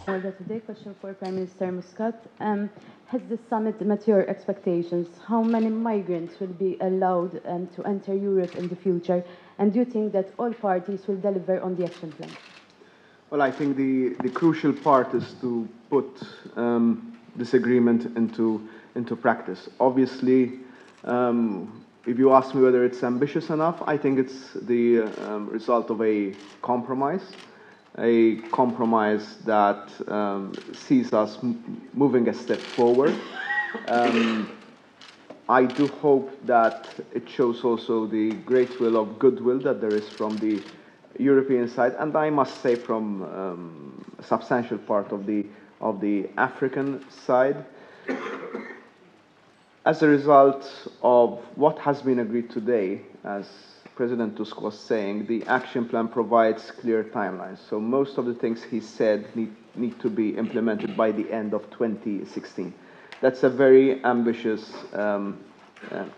MaltaToday question for Prime Minister Muscat. Has the summit met your expectations? How many migrants will be allowed to enter Europe in the future? And do you think that all parties will deliver on the action plan? Well, I think the crucial part is to put this agreement into practice. Obviously, if you ask me whether it's ambitious enough, I think it's the result of a compromise that sees us moving a step forward. I do hope that it shows also the great will of goodwill that there is from the European side, and I must say from a substantial part of the African side. As a result of what has been agreed today, as President Tusk was saying, the action plan provides clear timelines. So most of the things he said need to be implemented by the end of 2016. That's a very ambitious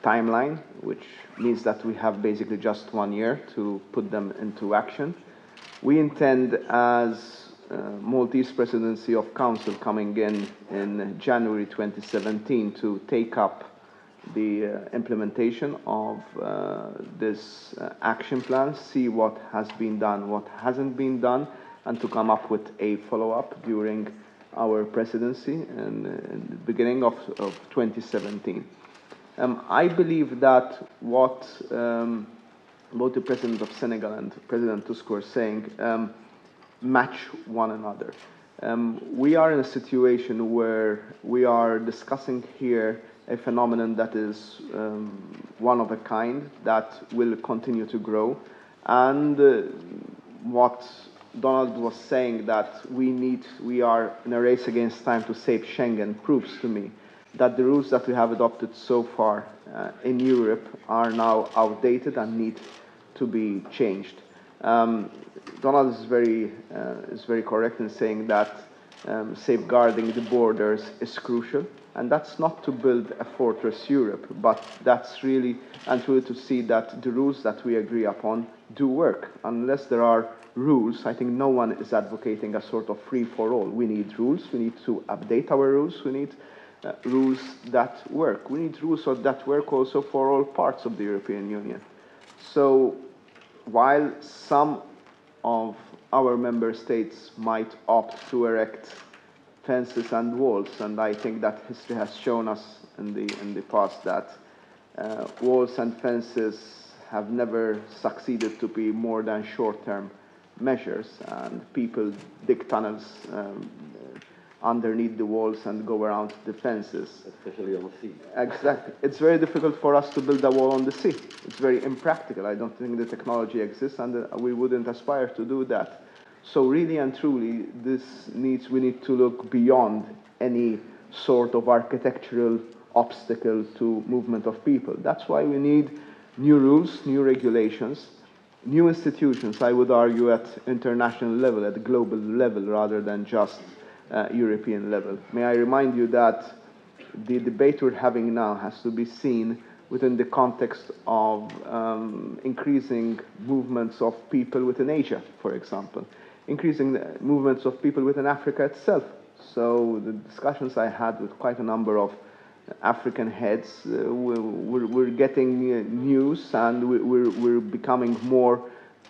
timeline, which means that we have basically just 1 year to put them into action. We intend, as Maltese presidency of Council coming in January 2017, to take up the implementation of this action plan, see what has been done, what hasn't been done, and to come up with a follow-up during our presidency in the beginning of 2017. I believe that what both the President of Senegal and President Tusk were saying match one another. We are in a situation where we are discussing here a phenomenon that is one of a kind, that will continue to grow. And what Donald was saying, that we are in a race against time to save Schengen, proves to me that the rules that we have adopted so far in Europe are now outdated and need to be changed. Donald is very correct in saying that safeguarding the borders is crucial, and that's not to build a fortress Europe, but that's really and truly to see that the rules that we agree upon do work. Unless there are rules, I think no one is advocating a sort of free-for-all. We need rules, we need to update our rules, we need rules that work. We need rules that work also for all parts of the European Union. So while some of our member states might opt to erect fences and walls, and I think that history has shown us in the past that walls and fences have never succeeded to be more than short-term measures, and people dig tunnels underneath the walls and go around the fences. Especially on the sea. Exactly. It's very difficult for us to build a wall on the sea. It's very impractical. I don't think the technology exists, and we wouldn't aspire to do that. So really and truly, we need to look beyond any sort of architectural obstacle to movement of people. That's why we need new rules, new regulations, new institutions, I would argue, at international level, at global level, rather than just European level. May I remind you that the debate we're having now has to be seen within the context of increasing movements of people within Asia, for example, increasing the movements of people within Africa itself. So the discussions I had with quite a number of African heads, we're getting news, and we're becoming more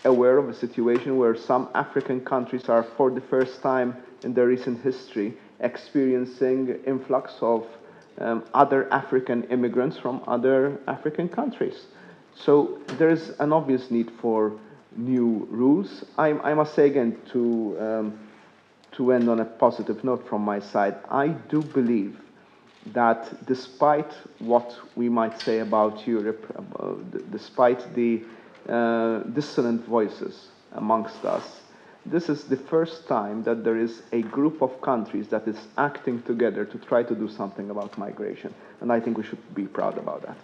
aware of a situation where some African countries are, for the first time in their recent history, experiencing influx of other African immigrants from other African countries. So there is an obvious need for new rules. I must say again, to end on a positive note from my side, I do believe that despite what we might say about Europe, despite the dissonant voices amongst us, this is the first time that there is a group of countries that is acting together to try to do something about migration. And I think we should be proud about that.